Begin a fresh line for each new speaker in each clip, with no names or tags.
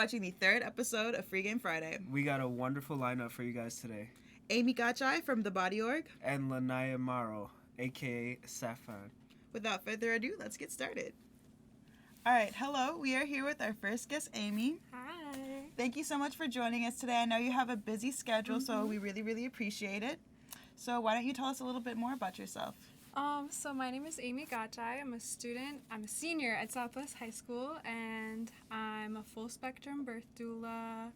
watching the third episode of Free Game Friday.
We got a wonderful lineup for you guys today.
Emi Gaçaj from thebodyorg.
And Lanaya Morrow, a.k.a. Saffron.
Without further ado, let's get started. All right, hello. We are here with our first guest, Emi.
Hi.
Thank you so much for joining us today. I know you have a busy schedule, so we really, really appreciate it. So why don't you tell us a little bit more about yourself?
So my name is Emi Gaçaj. I'm a student. I'm a senior at Southwest High School, and I'm a full spectrum birth doula.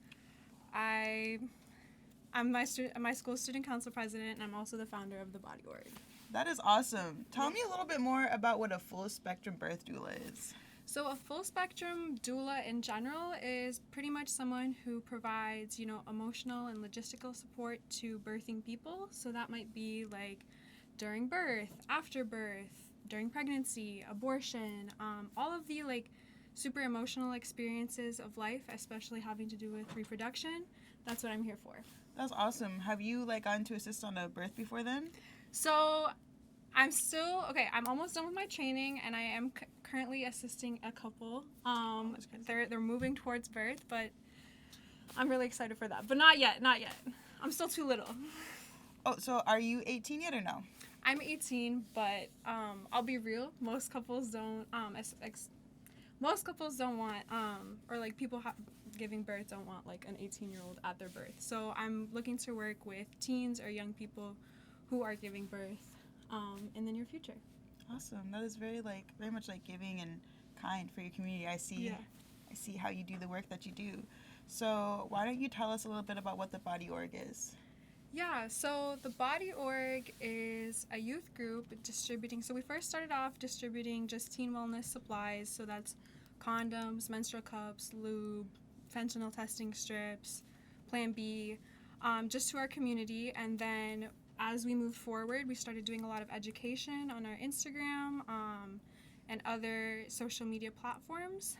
I'm my school's student council president, and I'm also the founder of thebodyorg.
That is awesome. Tell me a little bit more about what a full spectrum birth doula is.
So a full spectrum doula in general is pretty much someone who provides, emotional and logistical support to birthing people. So that might be like during birth, after birth, during pregnancy, abortion, all of the super emotional experiences of life, especially having to do with reproduction. That's what I'm here for.
That's awesome. Have you gotten to assist on a birth before then?
So I'm almost done with my training, and I am currently assisting a couple. They're moving towards birth, but I'm really excited for that. But not yet. I'm still too little.
Oh, so are you 18 yet or no?
I'm 18, but I'll be real. Most couples don't. Most couples don't want, or people giving birth don't want an 18-year-old at their birth. So I'm looking to work with teens or young people who are giving birth in the near future.
Awesome. That is very much giving and kind for your community. I see how you do the work that you do. So why don't you tell us a little bit about what thebodyorg is?
Yeah, so thebodyorg is a youth group distributing. So we first started off distributing just teen wellness supplies. So that's condoms, menstrual cups, lube, fentanyl testing strips, Plan B, just to our community. And then as we moved forward, we started doing a lot of education on our Instagram and other social media platforms.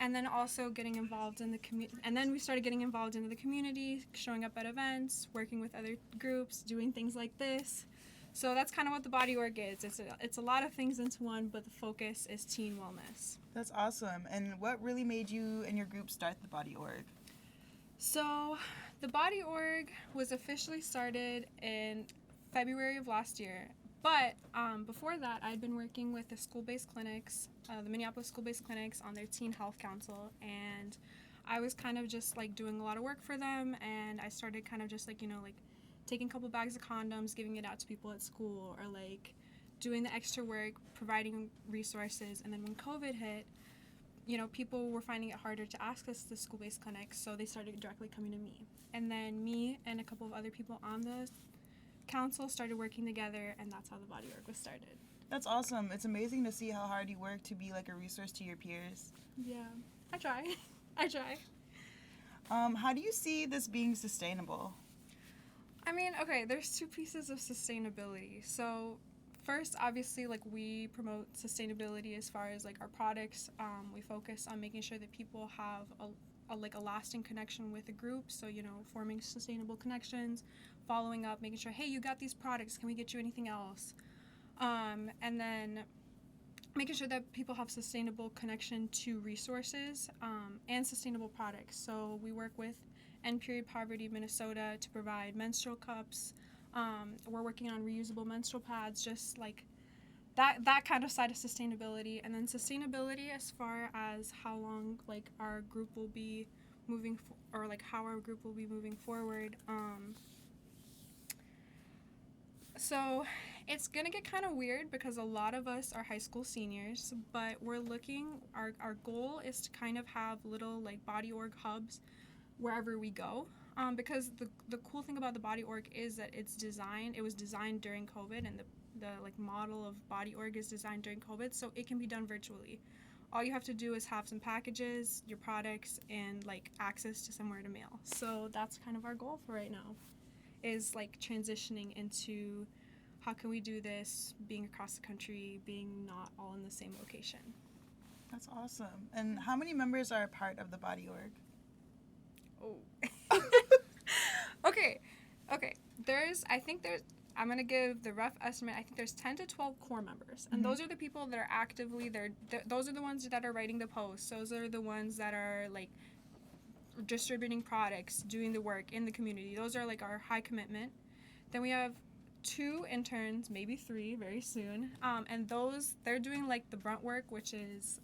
And then also getting involved in the community. And then we started getting involved into the community, showing up at events, working with other groups, doing things like this. So that's kind of what thebodyorg is. It's a lot of things into one, but the focus is teen wellness.
That's awesome. And what really made you and your group start thebodyorg?
So thebodyorg was officially started in February of last year. But before that, I'd been working with the school-based clinics, the Minneapolis school-based clinics on their teen health council, and I was kind of just doing a lot of work for them, and I started kind of just taking a couple bags of condoms, giving it out to people at school, or doing the extra work, providing resources. And then when COVID hit, people were finding it harder to access the school-based clinics, so they started directly coming to me. And then me and a couple of other people on the council started working together, and that's how thebodyorg was started.
That's awesome. It's amazing to see how hard you work to be a resource to your peers.
Yeah, I try.
How do you see this being sustainable?
I mean, okay, there's two pieces of sustainability. So first, obviously, we promote sustainability as far as our products. We focus on making sure that people have a lasting connection with a group. So, forming sustainable connections, following up, making sure, hey, you got these products, can we get you anything else? And then making sure that people have sustainable connection to resources and sustainable products. So we work with End Period Poverty Minnesota to provide menstrual cups. We're working on reusable menstrual pads, just that kind of side of sustainability. And then sustainability as far as how long our group will be moving how our group will be moving forward. So it's gonna get kind of weird because a lot of us are high school seniors, but our goal is to kind of have little bodyorg hubs wherever we go. Because the cool thing about thebodyorg is that it was designed during COVID, and the model of bodyorg is designed during COVID, so it can be done virtually. All you have to do is have some packages, your products, and access to somewhere to mail. So that's kind of our goal for right now, is transitioning into how can we do this being across the country, being not all in the same location.
That's awesome. And how many members are a part of thebodyorg?
Oh. Okay. I'm going to give the rough estimate. I think there's 10 to 12 core members. And those are the people that are actively there. Those are the ones that are writing the posts. Those are the ones that are distributing products, doing the work in the community. Those are like our high commitment. Then we have 2 interns, maybe 3 very soon. And they're doing like the brunt work, which is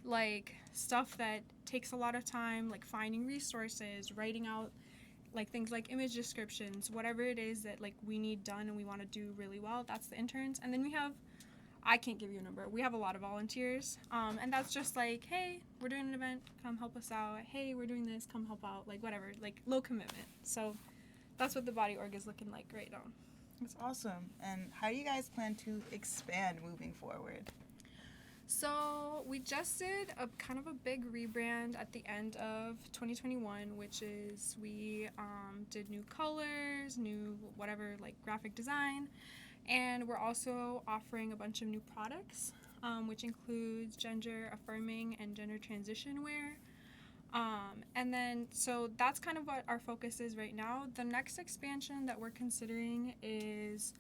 like stuff that takes a lot of time, like finding resources, writing out like things like image descriptions, whatever it is that like we need done and we want to do really well. That's the interns. And then we have, I can't give you a number, we have a lot of volunteers, and that's just like, hey, we're doing an event, come help us out. Hey, we're doing this, come help out. Like whatever, like low commitment. So that's what the body org is looking like right now.
That's awesome. And how do you guys plan to expand moving forward?
So we just did a kind of a big rebrand at the end of 2021, which is we did new colors, new whatever, like graphic design, and we're also offering a bunch of new products, which includes gender affirming and gender transition wear. And then, so that's kind of what our focus is right now. The next expansion that we're considering is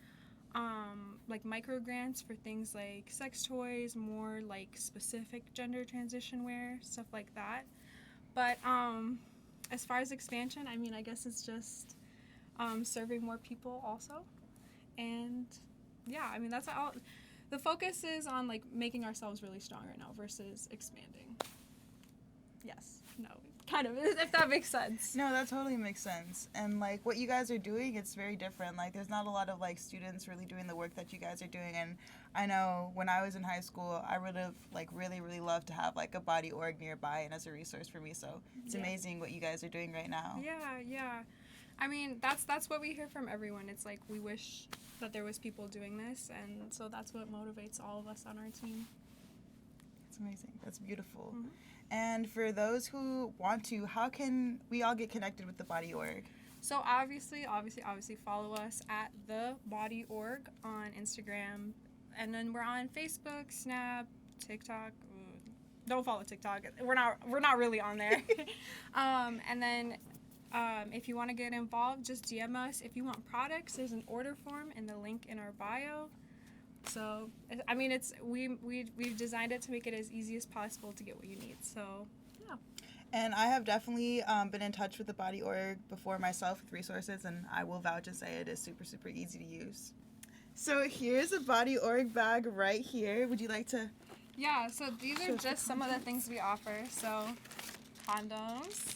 like micro grants for things like sex toys, more like specific gender transition wear, stuff like that. But as far as expansion, I mean, I guess it's just serving more people also. And yeah, I mean, that's all. The focus is on like making ourselves really strong right now versus expanding. Yes, no, kind of, if that makes sense.
No, that totally makes sense. And like what you guys are doing, it's very different. Like there's not a lot of like students really doing the work that you guys are doing. And I know when I was in high school, I would have like really, really loved to have like a body org nearby and as a resource for me. So it's amazing what you guys are doing right now.
Yeah. I mean, that's what we hear from everyone. It's like we wish that there was people doing this, and so that's what motivates all of us on our team.
It's amazing. That's beautiful.
Mm-hmm.
And for those who want to, how can we all get connected with the Body Org?
So obviously follow us at thebodyorg on Instagram, and then we're on Facebook, Snap, TikTok. Don't follow TikTok. We're not really on there. And then if you want to get involved, just DM us. If you want products, there's an order form in the link in our bio. So, I mean, we've designed it to make it as easy as possible to get what you need. So, yeah.
And I have definitely been in touch with the Body Org before myself with resources, and I will vouch and say it is super, super easy to use. So here's a Body Org bag right here. Would you like to?
Yeah, so these are just some of the things we offer. So, condoms.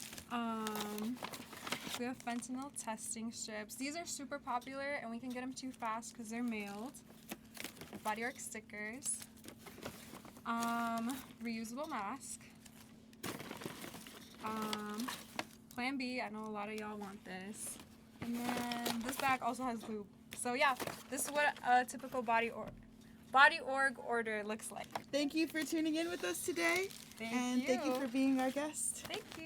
We have fentanyl testing strips. These are super popular, and we can get them to you fast because they're mailed. Body Org stickers, reusable mask, Plan B, I know a lot of y'all want this, and then this bag also has lube. So yeah, this is what a typical Body Org order looks like.
Thank you for tuning in with us today.
Thank
you for being our guest.
Thank you.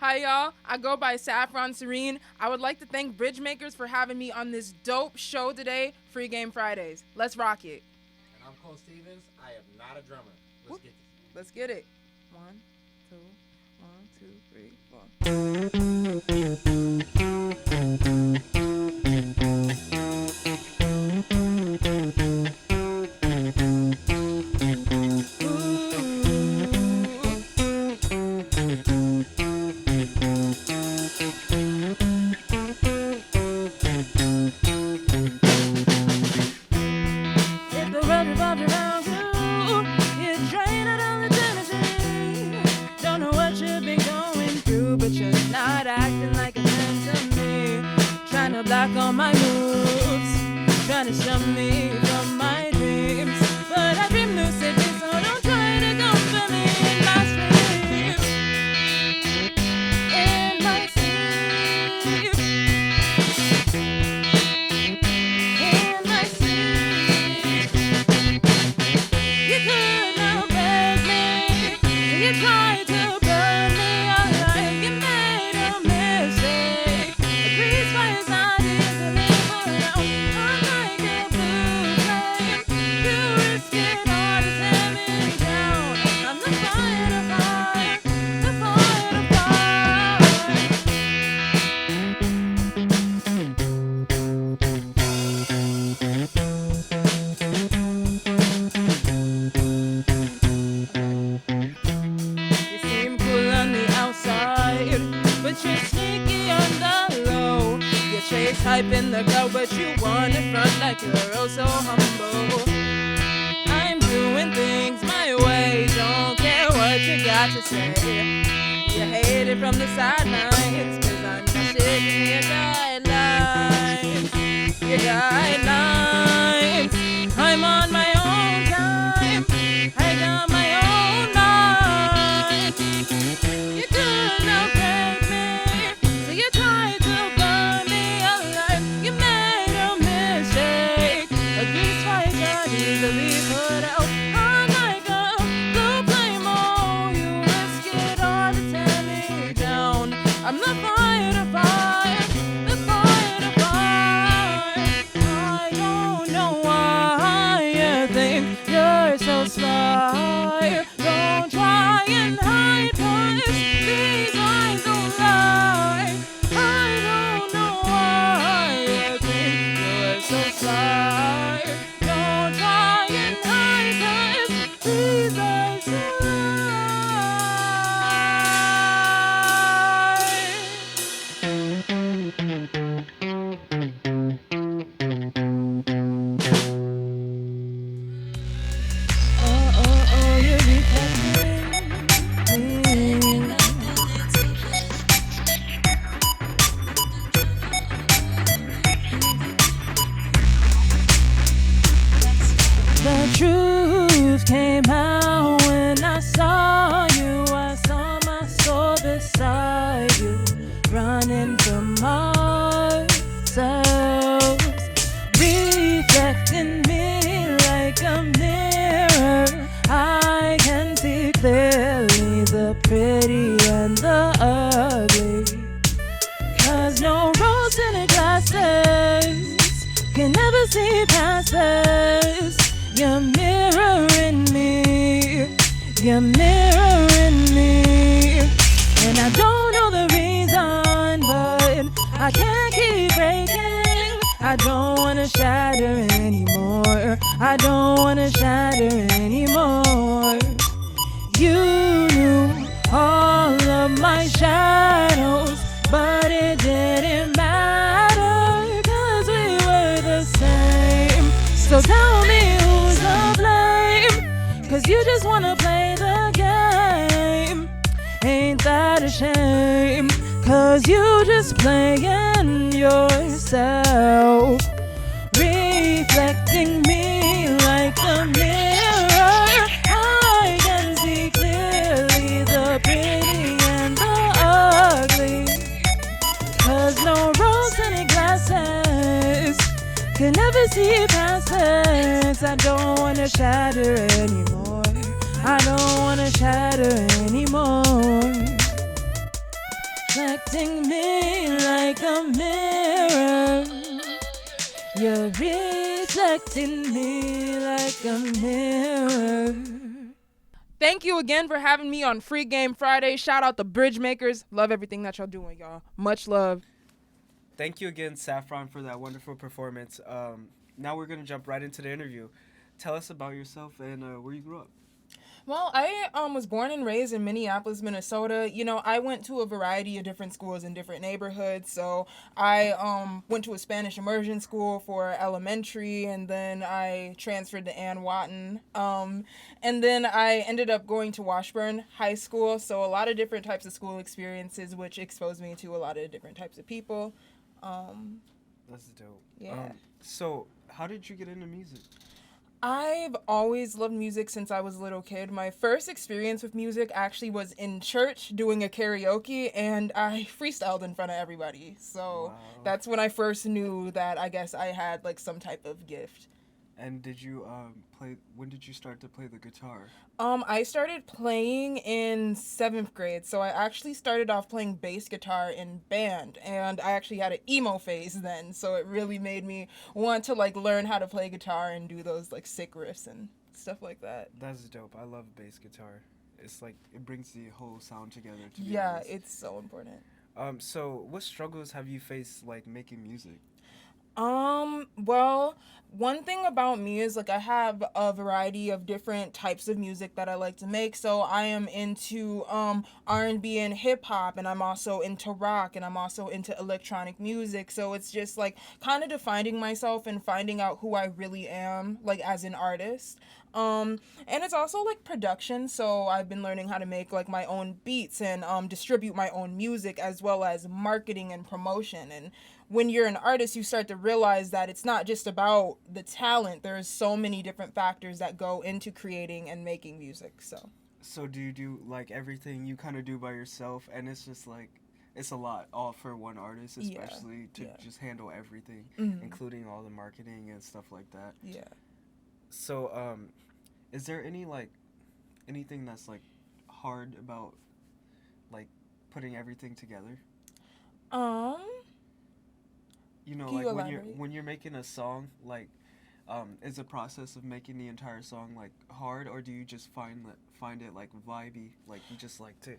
Hi y'all, I go by Saffron Serene. I would like to thank Bridgemakers for having me on this dope show today, Free Game Fridays. Let's rock it.
And I'm Cole Stevens. I am not a drummer. Let's get this.
Let's get it. 1, 2, 3, 4. Block all my moves, trying to stop me from my dreams. But I dream lucidly, so don't try to comfort me in my sleep. In my sleep. In my sleep. You could not break me, so you tried to burn me alive. You made a mistake. A breeze fires not easily put out. Unlike a blue but you wanna front like you're oh so humble. I'm doing things my way, don't care what you got to say. You hate it from the sidelines, cause I'm not sticking your guidelines. Your guidelines. I'm on my own time, I got my own mind. You couldn't outbreak me, so you tried to burn me alive. You made a mistake, a piece twice got easily put out. I'm like a blue flame, oh, you risk it all to tear me down. I'm the fire to fire, the fire to fire. I don't know why you think you're so sly. Don't try and hide, 'cause these eyes don't lie. I don't know why you think you're so sly. Don't try and hide, 'cause these eyes don't lie. You're the truth came out when I saw you. I saw my soul beside you, running from ourselves, reflecting me like a mirror. I can see clearly the pretty and the ugly, 'cause no rose-tinted glasses can never see past this. You're mirroring me, you're mirroring me, and I don't know the reason, but I can't keep breaking. I don't wanna shatter anymore, I don't wanna shatter anymore. You knew all of my shadows, but it didn't matter, 'cause we were the same. So tell me who's to blame, 'cause you just wanna play the game. Ain't that a shame, 'cause you just playing yourself, reflecting me like a mirror. I can see clearly the pretty and the ugly, 'cause no rose-tinted glasses can never see past this. I don't wanna shatter anymore, I don't wanna shatter anymore. Reflecting me like a mirror, you're reflecting me like a mirror. Thank you again for having me on Free Game Friday. Shout out to Bridgemakers. Love everything that y'all doing, y'all. Much love.
Thank you again, Saffron, for that wonderful performance. Now we're going to jump right into the interview. Tell us about yourself and where you grew up.
Well, I was born and raised in Minneapolis, Minnesota. You know, I went to a variety of different schools in different neighborhoods. So I went to a Spanish immersion school for elementary, and then I transferred to Ann Watton. And then I ended up going to Washburn High School. So a lot of different types of school experiences, which exposed me to a lot of different types of people.
That's dope.
Yeah.
So how did you get into music?
I've always loved music since I was a little kid. My first experience with music actually was in church doing a karaoke, and I freestyled in front of everybody. So That's when I first knew that I guess I had like some type of gift.
And did you when did you start to play the guitar?
I started playing in 7th grade. So I actually started off playing bass guitar in band, and I actually had an emo phase then. So it really made me want to like learn how to play guitar and do those like sick riffs and stuff like that.
That's dope. I love bass guitar. It's like it brings the whole sound together. To be
Yeah,
honest.
it's so important.
So what struggles have you faced like making music?
Well, one thing about me is like I have a variety of different types of music that I like to make. So I am into R&B and hip hop, and I'm also into rock, and I'm also into electronic music. So it's just like kind of defining myself and finding out who I really am like as an artist. And it's also like production, so I've been learning how to make like my own beats and distribute my own music, as well as marketing and promotion. And when you're an artist, you start to realize that it's not just about the talent. There's so many different factors that go into creating and making music.
So do you do like everything you kind of do by yourself, and it's just like it's a lot all for one artist, especially to just handle everything, including all the marketing and stuff like that.
Yeah.
So is there anything that's like hard about like putting everything together? You know,
Can
like
you
when
elaborate?
you're making a song, like is the process of making the entire song like hard, or do you just find it like vibey, like you just like to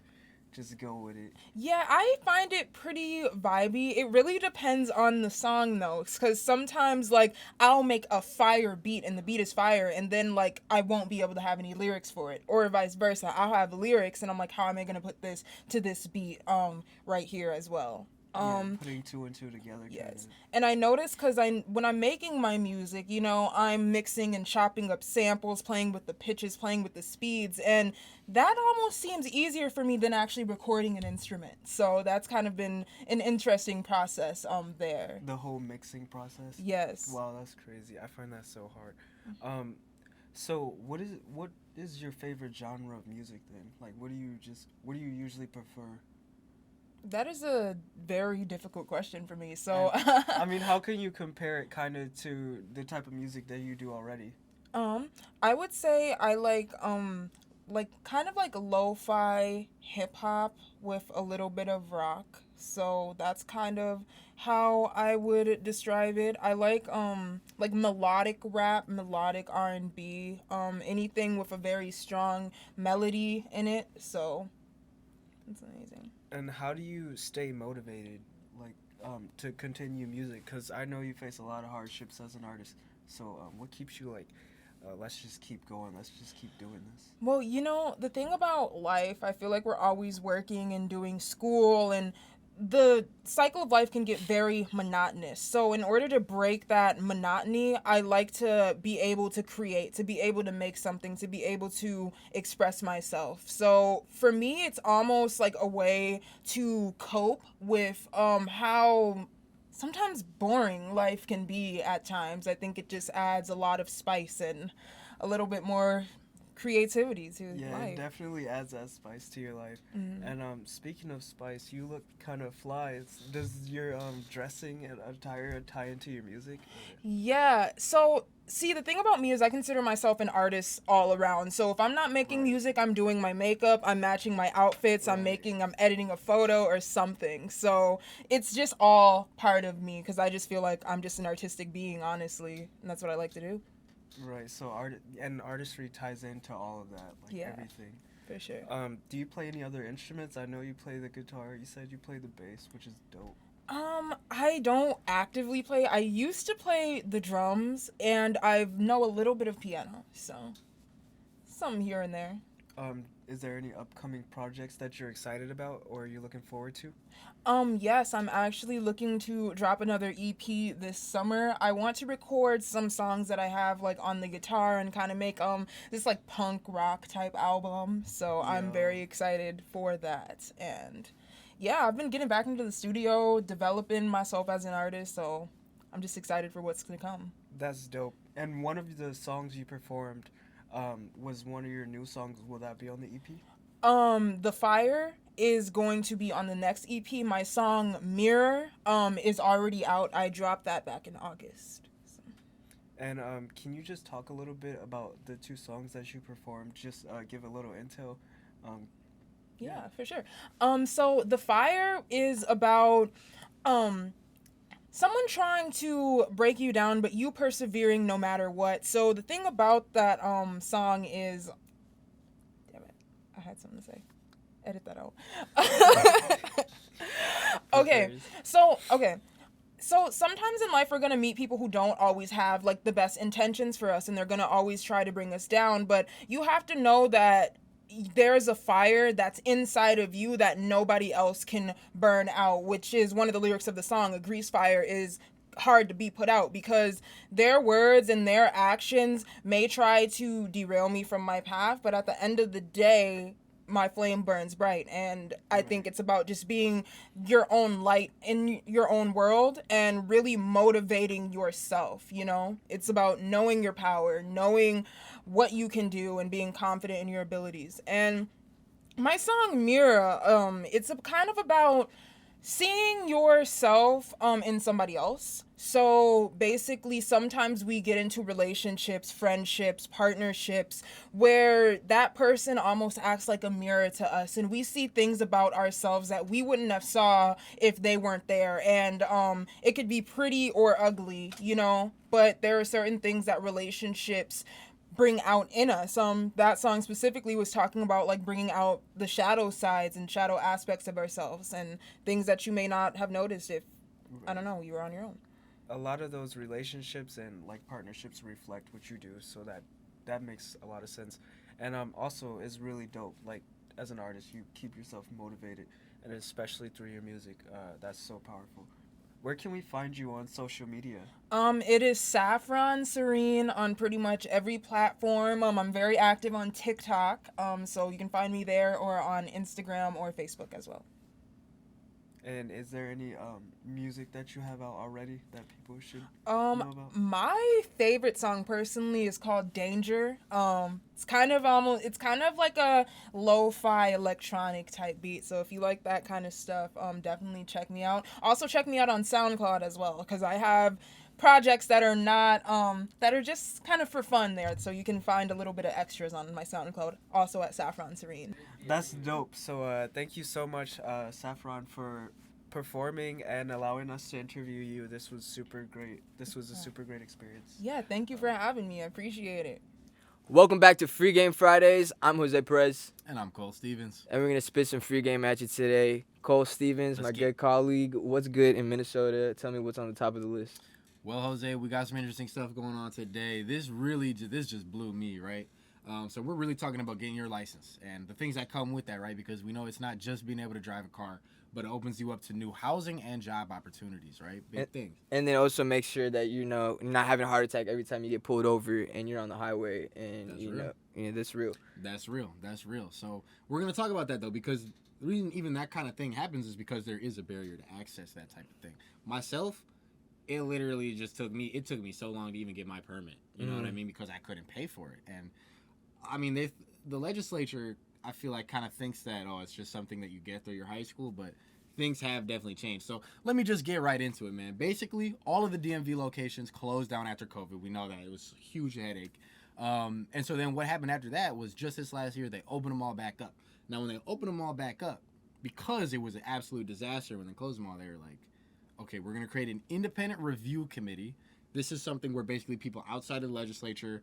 just go with it?
Yeah, I find it pretty vibey. It really depends on the song though, because sometimes like I'll make a fire beat and the beat is fire, and then like I won't be able to have any lyrics for it, or vice versa. I'll have lyrics and I'm like, how am I gonna put this to this beat right here as well?
Putting two and two together.
Yes. And I notice because when I'm making my music, you know, I'm mixing and chopping up samples, playing with the pitches, playing with the speeds, and that almost seems easier for me than actually recording an instrument. So that's kind of been an interesting process there.
The whole mixing process?
Yes.
Wow, that's crazy. I find that so hard. So what is your favorite genre of music then? Like what do you usually prefer?
That is a very difficult question for me. So
I mean, how can you compare it kind of to the type of music that you do already?
I would say I like kind of like lo-fi hip hop with a little bit of rock. So that's kind of how I would describe it. I like melodic rap, melodic R&B, anything with a very strong melody in it. So it's amazing.
And how do you stay motivated, like, to continue music? Because I know you face a lot of hardships as an artist. So, what keeps you like, let's just keep going, let's just keep doing this?
Well, you know, the thing about life, I feel like we're always working and doing school, and the cycle of life can get very monotonous. So in order to break that monotony, I like to be able to create, to be able to make something, to be able to express myself. So for me, it's almost like a way to cope with how sometimes boring life can be at times. I think it just adds a lot of spice and a little bit more creativity to
Yeah,
life.
it definitely adds that spice to your life. And speaking of spice, you look kind of fly. Does your dressing and attire tie into your music?
Yeah. So, see, the thing about me is I consider myself an artist all around. So, if I'm not making music, I'm doing my makeup, I'm matching my outfits, I'm editing a photo or something. So, it's just all part of me because I just feel like I'm just an artistic being, honestly. And that's what I like to do.
Right. So artistry ties into all of that, like everything.
For sure.
Do you play any other instruments? I know you play the guitar. You said you play the bass, which is dope.
I don't actively play. I used to play the drums, and I know a little bit of piano, so some here and there.
Is there any upcoming projects that you're excited about or you're looking forward to?
Yes, I'm actually looking to drop another EP this summer. I want to record some songs that I have like on the guitar and kind of make this like punk rock type album. So I'm very excited for that. And yeah, I've been getting back into the studio, developing myself as an artist, so I'm just excited for what's gonna come.
That's dope. And one of the songs you performed was one of your new songs. Will that be on the EP?
The Fire is going to be on the next EP. My song Mirror is already out. I dropped that back in August. So.
And can you just talk a little bit about the two songs that you performed? Just give a little intel.
Yeah, for sure. So The Fire is about someone trying to break you down, but you persevering no matter what. So the thing about that song is, damn it, I had something to say. Edit that out. Okay, so sometimes in life we're going to meet people who don't always have like the best intentions for us, and they're going to always try to bring us down, but you have to know that there's a fire that's inside of you that nobody else can burn out, which is one of the lyrics of the song. A grease fire is hard to be put out because their words and their actions may try to derail me from my path, but at the end of the day, my flame burns bright. And I think it's about just being your own light in your own world and really motivating yourself, you know? It's about knowing your power, knowing what you can do, and being confident in your abilities. And my song Mirror, it's kind of about seeing yourself in somebody else. So basically, sometimes we get into relationships, friendships, partnerships, where that person almost acts like a mirror to us, and we see things about ourselves that we wouldn't have saw if they weren't there. And it could be pretty or ugly, you know, but there are certain things that relationships bring out in us. That song specifically was talking about like bringing out the shadow sides and shadow aspects of ourselves and things that you may not have noticed if, I don't know, you were on your own.
A lot of those relationships and like partnerships reflect what you do, so that makes a lot of sense. And also is really dope. Like as an artist, you keep yourself motivated, and especially through your music. That's so powerful. Where can we find you on social media?
It is Saffron Serene on pretty much every platform. I'm very active on TikTok, so you can find me there, or on Instagram or Facebook as well.
And is there any music that you have out already that people should know about?
My favorite song personally is called Danger. It's kind of like a lo-fi electronic type beat. So if you like that kind of stuff, definitely check me out. Also check me out on SoundCloud as well, because I have projects that are not that are just kind of for fun there. So you can find a little bit of extras on my SoundCloud, also at Saffron Serene.
That's dope. So thank you so much, Saffron, for performing and allowing us to interview you. This was super great. This was a super great experience.
Yeah, thank you for having me. I appreciate it.
Welcome back to Free Game Fridays. I'm Jose Perez.
And I'm Cole Stevens.
And we're going to spit some free game at you today. Cole Stevens, my good colleague. What's good in Minnesota? Tell me what's on the top of the list.
Well, Jose, we got some interesting stuff going on today. This just blew me, right? So we're really talking about getting your license and the things that come with that, right? Because we know it's not just being able to drive a car, but it opens you up to new housing and job opportunities, right? Big things.
And then also make sure that, you know, you're not having a heart attack every time you get pulled over and you're on the highway. And,
That's
you
real.
know, that's real.
That's real. So we're going to talk about that, though, because the reason even that kind of thing happens is because there is a barrier to access that type of thing. Myself, it literally just took me so long to even get my permit. You know what I mean? Because I couldn't pay for it. And, I mean, the legislature, I feel like, kind of thinks that, oh, it's just something that you get through your high school, but things have definitely changed. So let me just get right into it, man. Basically, all of the DMV locations closed down after COVID. We know that. It was a huge headache. And so then what happened after that was just this last year, they opened them all back up. Now, when they opened them all back up, because it was an absolute disaster when they closed them all, they were like, okay, we're going to create an independent review committee. This is something where basically people outside of the legislature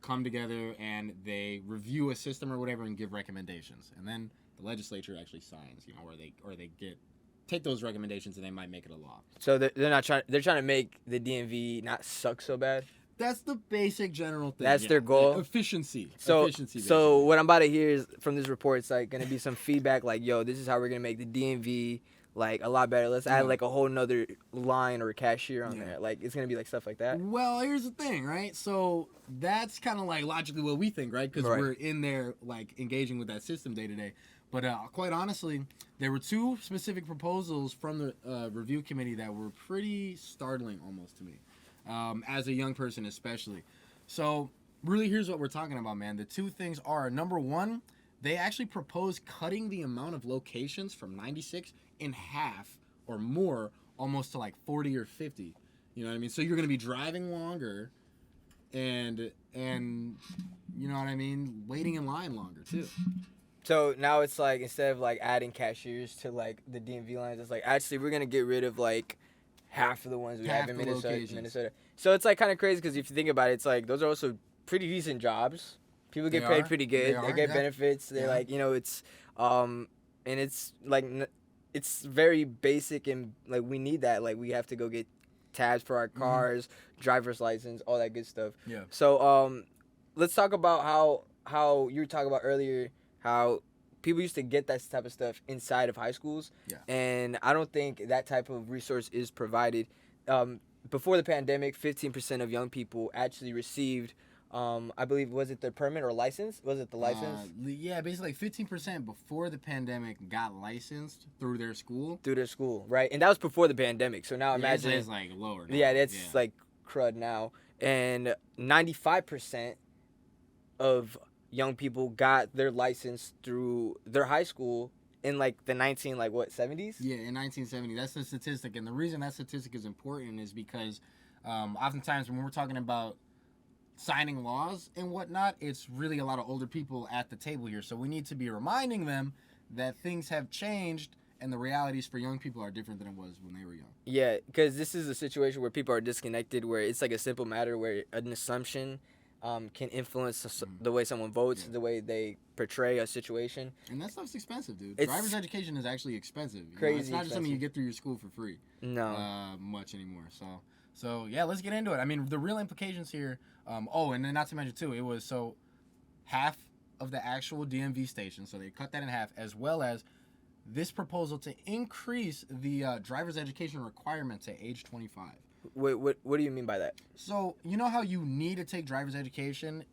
come together and they review a system or whatever and give recommendations. And then the legislature actually signs, you know, or they take those recommendations and they might make it a law.
So they're trying to make the DMV not suck so bad.
That's the basic general thing.
That's their goal.
Efficiency.
So
Basically.
what I'm about to hear is from this report, it's like gonna be some feedback like, yo, this is how we're gonna make the DMV like a lot better. Let's add like a whole nother line or a cashier on there. Like it's gonna be like stuff like that.
Well, here's the thing, right? So that's kind of like logically what we think, right? Because we're in there like engaging with that system day to day. But quite honestly, there were two specific proposals from the review committee that were pretty startling almost to me, as a young person especially. So really, here's what we're talking about, man. The two things are, number one, they actually proposed cutting the amount of locations from 96 in half or more, almost to like 40 or 50. You know what I mean? So you're going to be driving longer and you know what I mean, waiting in line longer too.
So now it's like, instead of like adding cashiers to like the DMV lines, it's like, actually we're gonna get rid of like half of the ones we have in Minnesota. So it's like kind of crazy, because if you think about it, it's like those are also pretty decent jobs. People get paid pretty good. They get benefits. They're like, you know, it's and it's like it's very basic, and like we need that. Like we have to go get tabs for our cars, driver's license, all that good stuff.
Yeah.
So let's talk about how you were talking about earlier, how people used to get that type of stuff inside of high schools.
Yeah.
And I don't think that type of resource is provided. Before the pandemic, 15% of young people actually received, I believe, was it the permit or license? Was it the license?
Yeah, basically 15% before the pandemic got licensed through their school.
Through their school, right? And that was before the pandemic. So now imagine.
It's like lower now.
Yeah, that's like crud now. And 95% of young people got their license through their high school in like the 70s?
Yeah, in 1970. That's the statistic. And the reason that statistic is important is because oftentimes when we're talking about signing laws and whatnot, it's really a lot of older people at the table here. So we need to be reminding them that things have changed and the realities for young people are different than it was when they were young.
Yeah, because this is a situation where people are disconnected, where it's like a simple matter where an assumption can influence the way someone votes, the way they portray a situation.
And that stuff's expensive, dude.
It's
driver's education is actually expensive.
Crazy
It's not just something you get through your school for free.
No.
Much anymore. So yeah, let's get into it. I mean, the real implications here. And then not to mention too, it was half of the actual DMV station. So they cut that in half, as well as this proposal to increase the driver's education requirement to age 25.
Wait, what do you mean by that?
So you know how you need to take driver's education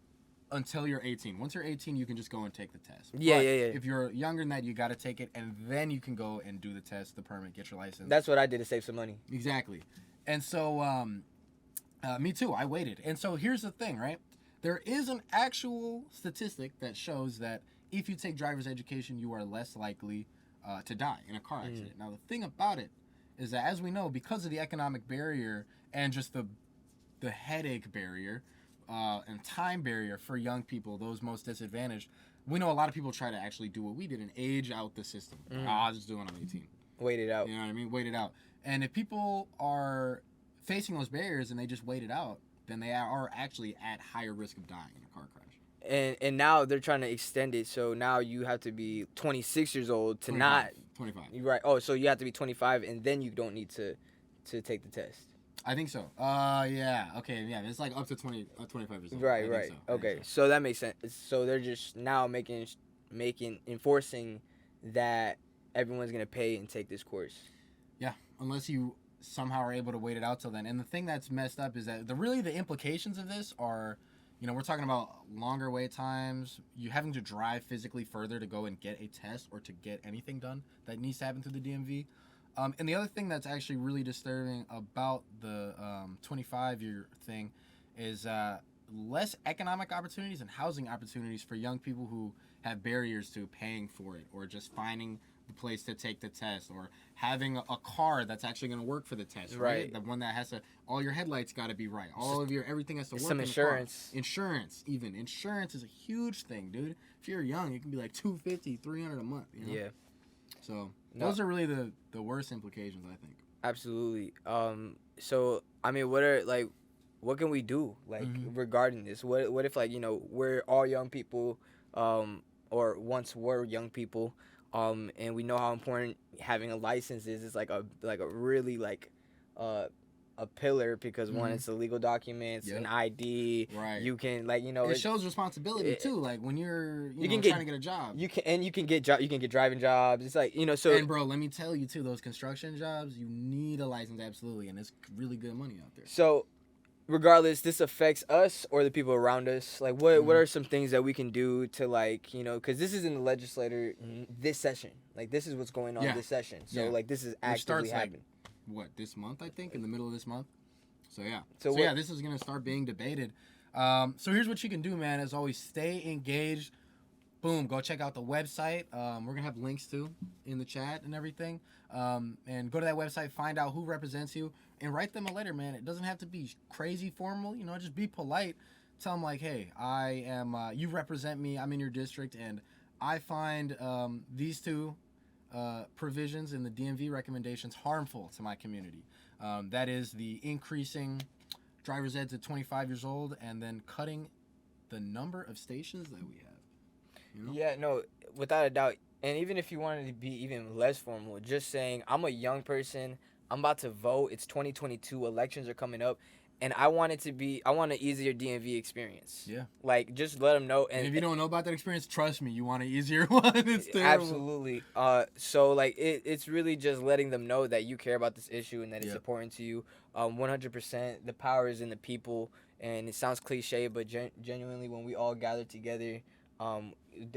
until you're 18. Once you're 18, you can just go and take the test.
Yeah.
If you're younger than that, you got to take it, and then you can go and do the test, the permit, get your license.
That's what I did to save some money.
Exactly. And so, me too. I waited. And so here's the thing, right? There is an actual statistic that shows that if you take driver's education, you are less likely to die in a car accident. Now, the thing about it is that, as we know, because of the economic barrier and just the headache barrier and time barrier for young people, those most disadvantaged, we know a lot of people try to actually do what we did and age out the system. I'll just do it when I'm 18.
Wait it out.
You know what I mean? Wait it out. And if people are facing those barriers and they just wait it out, then they are actually at higher risk of dying in a car crash.
And now they're trying to extend it, so now you have to be 26 years old to
25.
You're right. Oh, so you have to be 25, and then you don't need to take the test.
I think so. Yeah. Okay. Yeah. It's like up to 25 years old.
Right.
So.
Okay. So that makes sense. So they're just now enforcing that everyone's gonna pay and take this course.
Yeah. Unless you somehow are able to wait it out till then. And the thing that's messed up is that the implications of this are, we're talking about longer wait times, you having to drive physically further to go and get a test or to get anything done that needs to happen through the DMV. And the other thing that's actually really disturbing about the 25-year thing is less economic opportunities and housing opportunities for young people who have barriers to paying for it or just finding the place to take the test or having a car that's actually going to work for the test, right? The one that has to, all your headlights got to be right. Everything has to work.
Some insurance.
Insurance is a huge thing, dude. If you're young, it can be like $250, $300 a month.
Yeah.
So those are really the worst implications, I think.
Absolutely. So I mean, what can we do regarding this? What if we're all young people, or once were young people, and we know how important having a license is. It's like a really a pillar because one, it's a legal document, an ID. Right. You can
it shows responsibility too. Like when you're trying to get a job.
You can get driving jobs. It's like so.
And bro, let me tell you too, those construction jobs, you need a license absolutely, and it's really good money out there.
So, regardless, this affects us or the people around us. Like, what are some things that we can do to because this is in the legislature this session. Like, this is what's going on this session. So this is actively happening.
This month, I think, in the middle of this month. So yeah.
So
this is gonna start being debated. So here's what you can do, man. As always, stay engaged. Boom, go check out the website. We're gonna have links too in the chat and everything. And go to that website, find out who represents you, and write them a letter, man. It doesn't have to be crazy formal. Just be polite. Tell them like, hey, I am. You represent me. I'm in your district, and I find these two provisions in the DMV recommendations harmful to my community. That is the increasing driver's ed to 25 years old and then cutting the number of stations that we have.
Yeah, no, without a doubt, And even if you wanted to be even less formal, just saying, I'm a young person, I'm about to vote, it's 2022, elections are coming up, and I want an easier DMV experience.
Yeah.
Like, just let them know.
And if you don't know about that experience, trust me, you want an easier one. It's terrible.
Absolutely. So, like, it's really just letting them know that you care about this issue and that it's important to you. 100%, the power is in the people, and it sounds cliche, but genuinely, when we all gather together,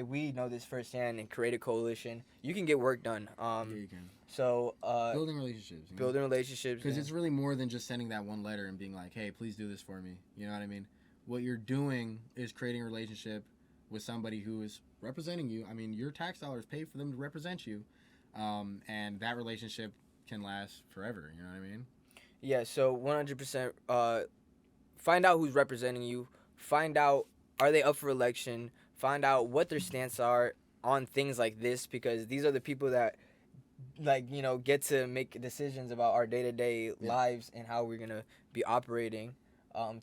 we know this firsthand and create a coalition, you can get work done.
Yeah, you can.
So
building relationships.
Building relationships.
Because it's really more than just sending that one letter and being like, hey, please do this for me. You know what I mean? What you're doing is creating a relationship with somebody who is representing you. I mean, your tax dollars pay for them to represent you. And that relationship can last forever. You know what I mean?
Yeah, so 100%. Find out who's representing you. Find out, are they up for election? Find out what their stance are on things like this, because these are the people that, like, you know, get to make decisions about our day-to-day lives and how we're going to be operating.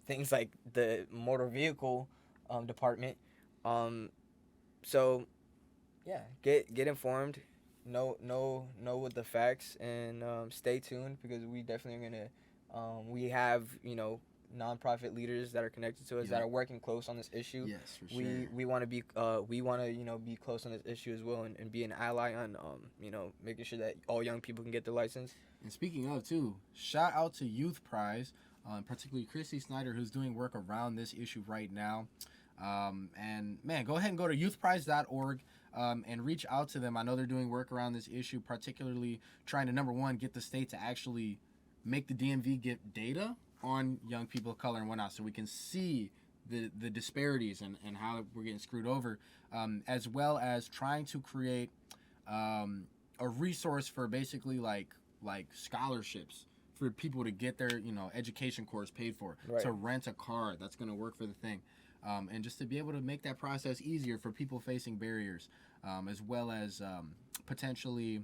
Things like the motor vehicle department. So, yeah, get informed. Know what the facts, and stay tuned, because we definitely are going to, we have, you know, nonprofit leaders that are connected to us that are working close on this issue.
Yes, for sure.
We want to be you know, be close on this issue as well, and be an ally on you know, making sure that all young people can get their license.
And speaking of too, shout out to Youth Prize, particularly Chrissy Snyder, who's doing work around this issue right now. And man, go ahead and go to youthprize.org and reach out to them. I know they're doing work around this issue, particularly trying to, number one, get the state to actually make the DMV get data on young people of color and whatnot, so we can see the disparities and how we're getting screwed over, as well as trying to create a resource for basically like scholarships for people to get their, you know, education course paid for, to rent a car that's going to work for the thing, and just to be able to make that process easier for people facing barriers, as well as potentially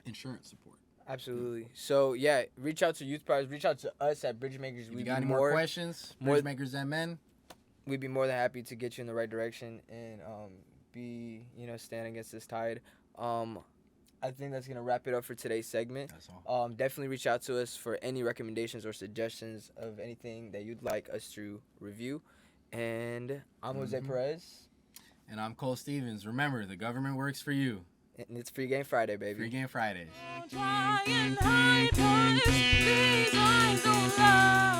insurance support.
Absolutely. So, yeah, reach out to Youth Prize. Reach out to us at Bridgemakers.
If you got any more questions, BridgemakersMN.
We'd be more than happy to get you in the right direction and be, you know, stand against this tide. I think that's going to wrap it up for today's segment.
That's all.
Definitely reach out to us for any recommendations or suggestions of anything that you'd like us to review. And I'm Jose Perez.
And I'm Cole Stevens. Remember, the government works for you.
And it's Free Game Friday, baby.
Free Game Fridays.
Try and hide, 'cause these eyes don't lie.